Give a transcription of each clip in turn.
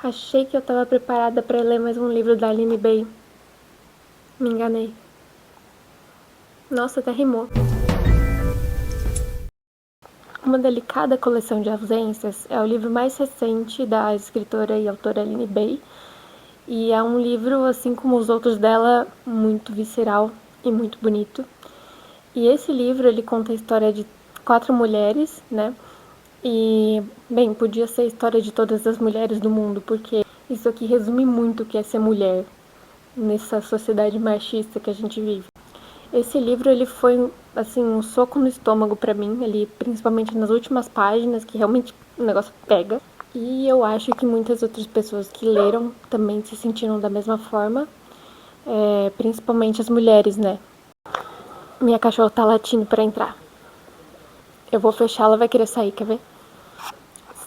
Achei que eu estava preparada para ler mais um livro da Aline Bay. Me enganei. Nossa, até rimou. Uma Delicada Coleção de Ausências é o livro mais recente da escritora e autora Aline Bay. E é um livro, assim como os outros dela, muito visceral e muito bonito. E esse livro, ele conta a história de 4 mulheres, né? E, bem, podia ser a história de todas as mulheres do mundo, porque isso aqui resume muito o que é ser mulher nessa sociedade machista que a gente vive. Esse livro, ele foi, assim, um soco no estômago pra mim, ali, principalmente nas últimas páginas, que realmente o negócio pega. E eu acho que muitas outras pessoas que leram também se sentiram da mesma forma, principalmente as mulheres, né? Minha cachorra tá latindo pra entrar. Eu vou fechar, ela vai querer sair, quer ver?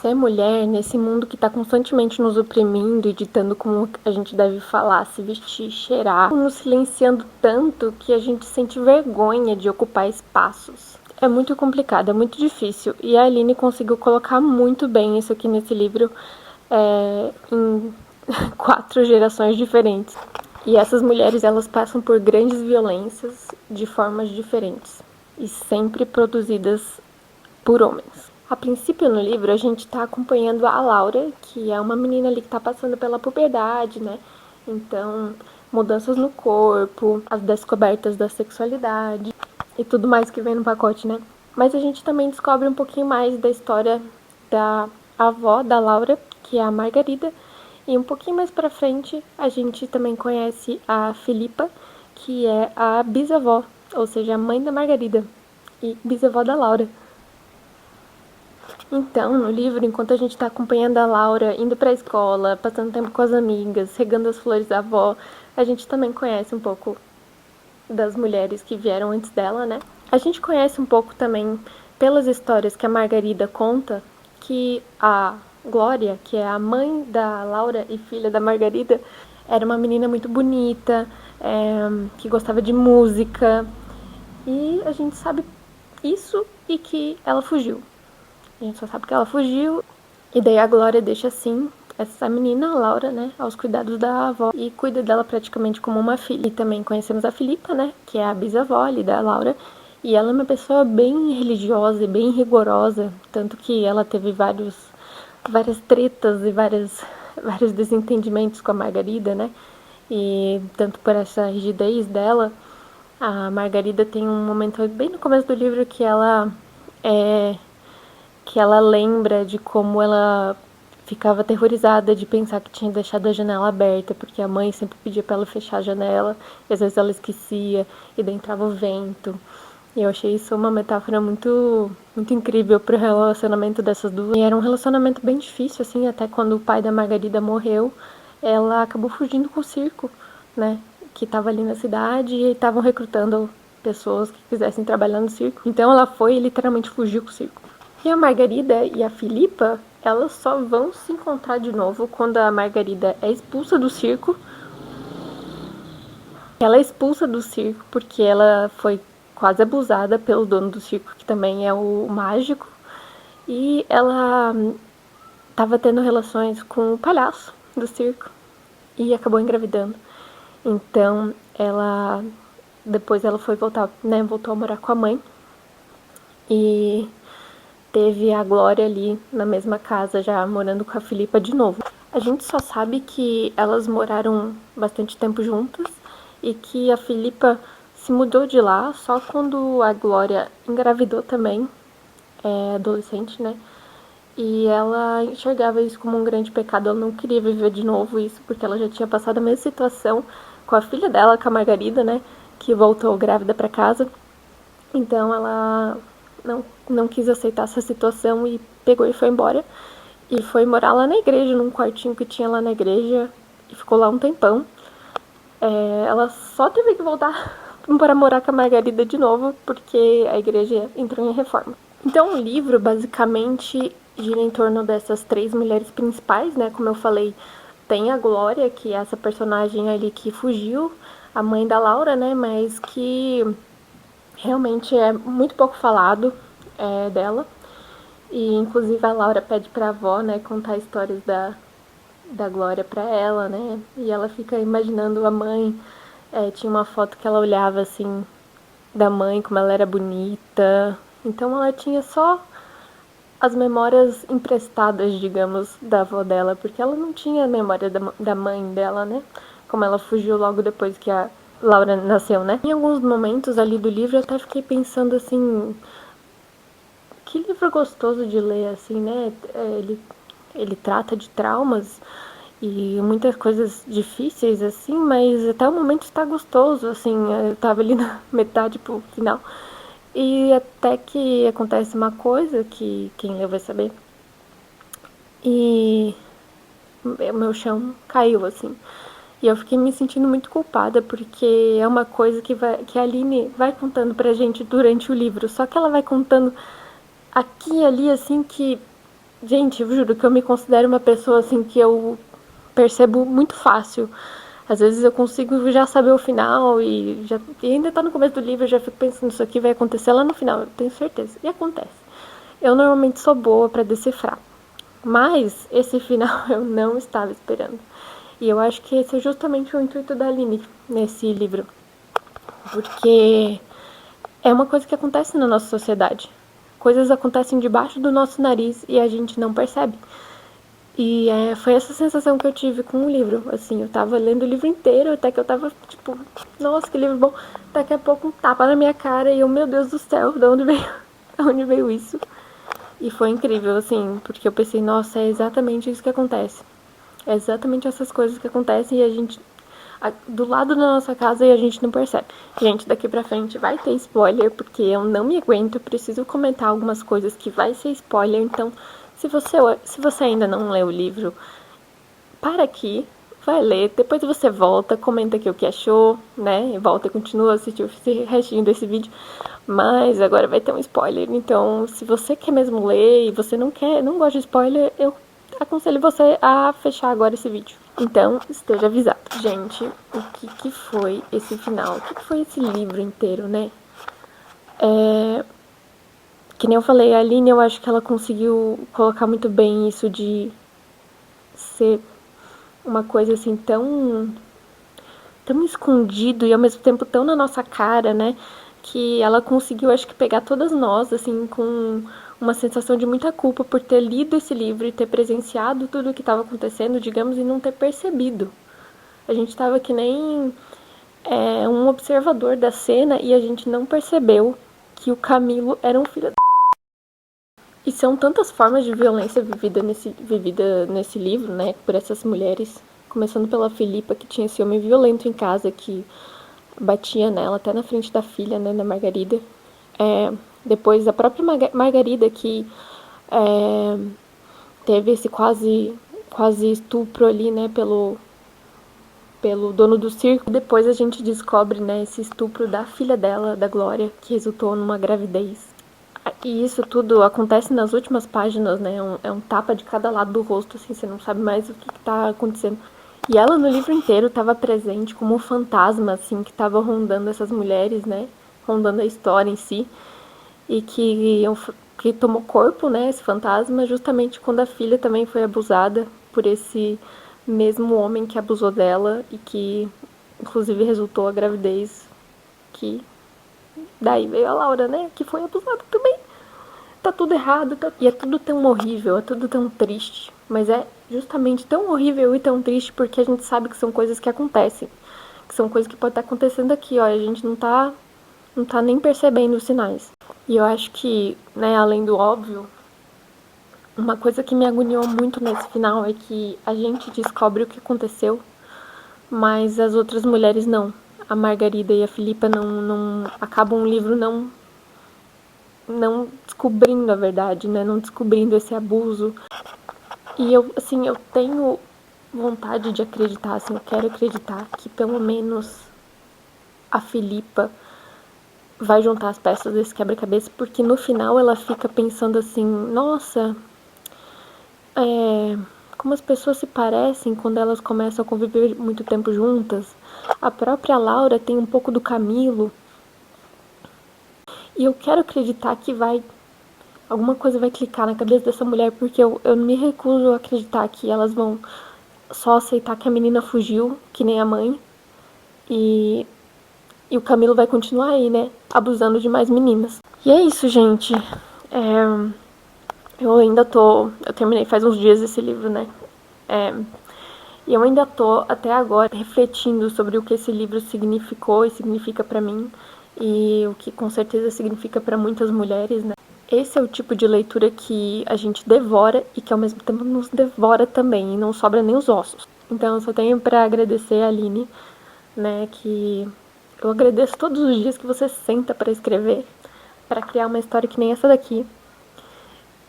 Ser mulher nesse mundo que tá constantemente nos oprimindo e ditando como a gente deve falar, se vestir, cheirar, nos silenciando tanto que a gente sente vergonha de ocupar espaços. É muito complicado, é muito difícil. E a Aline conseguiu colocar muito bem isso aqui nesse livro em 4 gerações diferentes. E essas mulheres, elas passam por grandes violências de formas diferentes e sempre produzidas por homens. A princípio no livro a gente está acompanhando a Laura, que é uma menina ali que está passando pela puberdade, né? Então, mudanças no corpo, as descobertas da sexualidade e tudo mais que vem no pacote, né? Mas a gente também descobre um pouquinho mais da história da avó da Laura, que é a Margarida, e um pouquinho mais pra frente a gente também conhece a Filipa, que é a bisavó, ou seja, a mãe da Margarida e bisavó da Laura. Então, no livro, enquanto a gente está acompanhando a Laura indo para a escola, passando tempo com as amigas, regando as flores da avó, a gente também conhece um pouco das mulheres que vieram antes dela, né? A gente conhece um pouco também pelas histórias que a Margarida conta que a Glória, que é a mãe da Laura e filha da Margarida, era uma menina muito bonita, que gostava de música, e a gente sabe isso e que ela fugiu. A gente só sabe que ela fugiu. E daí a Glória deixa assim essa menina, a Laura, né, aos cuidados da avó e cuida dela praticamente como uma filha. E também conhecemos a Filipa, né, que é a bisavó ali da Laura. E ela é uma pessoa bem religiosa e bem rigorosa, tanto que ela teve várias tretas e vários desentendimentos com a Margarida, né? E tanto por essa rigidez dela, a Margarida tem um momento bem no começo do livro que ela lembra de como ela ficava aterrorizada de pensar que tinha deixado a janela aberta, porque a mãe sempre pedia para ela fechar a janela, e às vezes ela esquecia, e daí entrava o vento. E eu achei isso uma metáfora muito incrível pro relacionamento dessas duas. E era um relacionamento bem difícil, assim, até quando o pai da Margarida morreu, ela acabou fugindo com o circo, né? Que tava ali na cidade e estavam recrutando pessoas que quisessem trabalhar no circo. Então ela foi e literalmente fugiu com o circo. E a Margarida e a Filipa, elas só vão se encontrar de novo quando a Margarida é expulsa do circo. Ela é expulsa do circo porque ela foi quase abusada pelo dono do circo, que também é o mágico. E ela estava tendo relações com o palhaço do circo e acabou engravidando. Então, depois ela foi voltar, né, voltou a morar com a mãe. E teve a Glória ali na mesma casa, já morando com a Filipa de novo. A gente só sabe que elas moraram bastante tempo juntas e que a Filipa se mudou de lá só quando a Glória engravidou também, adolescente, né? E ela enxergava isso como um grande pecado, ela não queria viver de novo isso, porque ela já tinha passado a mesma situação com a filha dela, com a Margarida, né? Que voltou grávida para casa. Então ela não quis aceitar essa situação e pegou e foi embora. E foi morar lá na igreja, num quartinho que tinha lá na igreja, e ficou lá um tempão. Ela só teve que voltar para morar com a Margarida de novo, porque a igreja entrou em reforma. Então o livro basicamente gira em torno dessas 3 mulheres principais, né? Como eu falei, tem a Glória, que é essa personagem ali que fugiu, a mãe da Laura, né? Mas que realmente é muito pouco falado dela. E inclusive a Laura pede pra avó, né, contar histórias da Glória pra ela, né? E ela fica imaginando a mãe. Tinha uma foto que ela olhava assim da mãe, como ela era bonita. Então ela tinha só as memórias emprestadas, digamos, da avó dela, porque ela não tinha a memória da mãe dela, né? Como ela fugiu logo depois que a Laura nasceu, né? Em alguns momentos ali do livro eu até fiquei pensando assim, que livro gostoso de ler, assim, né? Ele trata de traumas e muitas coisas difíceis, assim, mas até o momento está gostoso, assim, eu tava ali na metade pro final. E até que acontece uma coisa que quem leu vai saber. E o meu chão caiu, assim. E eu fiquei me sentindo muito culpada, porque é uma coisa que a Aline vai contando pra gente durante o livro. Só que ela vai contando aqui e ali, assim, que... Gente, eu juro que eu me considero uma pessoa, assim, que eu percebo muito fácil. Às vezes eu consigo já saber o final e ainda tá no começo do livro, eu já fico pensando, isso aqui vai acontecer lá no final, eu tenho certeza. E acontece. Eu normalmente sou boa pra decifrar. Mas esse final eu não estava esperando. E eu acho que esse é justamente o intuito da Aline nesse livro. Porque é uma coisa que acontece na nossa sociedade. Coisas acontecem debaixo do nosso nariz e a gente não percebe. E foi essa sensação que eu tive com o livro. Assim, eu tava lendo o livro inteiro, até que eu tava tipo, nossa, que livro bom. Daqui a pouco um tapa na minha cara e eu, meu Deus do céu, de onde veio, de onde veio isso? E foi incrível, assim, porque eu pensei, nossa, é exatamente isso que acontece. É exatamente essas coisas que acontecem e a gente do lado da nossa casa e a gente não percebe. Gente, daqui pra frente vai ter spoiler, porque eu não me aguento, eu preciso comentar algumas coisas que vai ser spoiler, então se você ainda não leu o livro, para aqui, vai ler, depois você volta, comenta aqui o que achou, né? E volta e continua a assistir esse restinho desse vídeo. Mas agora vai ter um spoiler, então se você quer mesmo ler e você não gosta de spoiler, eu aconselho você a fechar agora esse vídeo. Então, esteja avisado. Gente, o que foi esse final? O que foi esse livro inteiro, né? Que nem eu falei, a Aline, eu acho que ela conseguiu colocar muito bem isso de ser uma coisa assim tão escondido e ao mesmo tempo tão na nossa cara, né? Que ela conseguiu, acho que, pegar todas nós, assim, com uma sensação de muita culpa por ter lido esse livro e ter presenciado tudo o que estava acontecendo, digamos, e não ter percebido. A gente estava que nem um observador da cena e a gente não percebeu que o Camilo era um filho. E são tantas formas de violência vivida nesse livro, né, por essas mulheres. Começando pela Filipa, que tinha esse homem violento em casa, que batia nela, até na frente da filha, né, da Margarida. Depois a própria Margarida, que teve esse quase estupro ali, né, pelo dono do circo. Depois a gente descobre, né, esse estupro da filha dela, da Glória, que resultou numa gravidez. E isso tudo acontece nas últimas páginas, né? É um tapa de cada lado do rosto, assim, você não sabe mais o que tá acontecendo. E ela no livro inteiro estava presente como um fantasma, assim, que estava rondando essas mulheres, né? Rondando a história em si. E que tomou corpo, né? Esse fantasma, justamente quando a filha também foi abusada por esse mesmo homem que abusou dela e que, inclusive, resultou a gravidez que daí veio a Laura, né? Que foi abusada também. Tá tudo errado, e é tudo tão horrível, é tudo tão triste. Mas é justamente tão horrível e tão triste porque a gente sabe que são coisas que acontecem. Que são coisas que podem estar acontecendo aqui, ó. A gente não tá nem percebendo os sinais. E eu acho que, né, além do óbvio, uma coisa que me agoniou muito nesse final é que a gente descobre o que aconteceu, mas as outras mulheres não. A Margarida e a Filipa não acabam o livro não descobrindo a verdade, né? Não descobrindo esse abuso. E eu tenho vontade de acreditar, assim, eu quero acreditar que pelo menos a Filipa vai juntar as peças desse quebra-cabeça, porque no final ela fica pensando assim, nossa, como as pessoas se parecem quando elas começam a conviver muito tempo juntas. A própria Laura tem um pouco do Camilo. E eu quero acreditar que alguma coisa vai clicar na cabeça dessa mulher, porque eu me recuso a acreditar que elas vão só aceitar que a menina fugiu, que nem a mãe, e o Camilo vai continuar aí, né, abusando de mais meninas. E é isso, gente. Eu terminei faz uns dias esse livro, né, e eu ainda tô, até agora, refletindo sobre o que esse livro significou e significa pra mim, e o que com certeza significa pra muitas mulheres, né. Esse é o tipo de leitura que a gente devora e que ao mesmo tempo nos devora também, e não sobra nem os ossos. Então eu só tenho pra agradecer a Aline, né, que eu agradeço todos os dias que você senta pra escrever, pra criar uma história que nem essa daqui.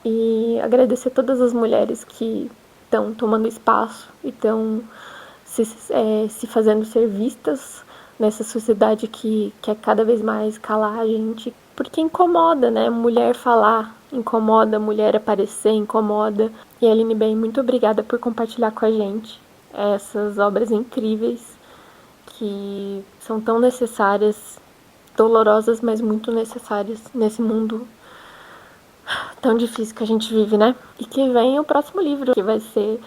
E agradecer todas as mulheres que estão tomando espaço e estão se fazendo ser vistas nessa sociedade que quer cada vez mais calar a gente. Porque incomoda, né? Mulher falar incomoda, mulher aparecer incomoda. E Aline Bem, muito obrigada por compartilhar com a gente essas obras incríveis que são tão necessárias, dolorosas, mas muito necessárias nesse mundo tão difícil que a gente vive, né? E que vem o próximo livro, que vai ser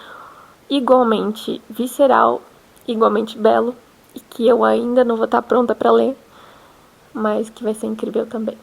igualmente visceral, igualmente belo, e que eu ainda não vou estar pronta para ler, mas que vai ser incrível também.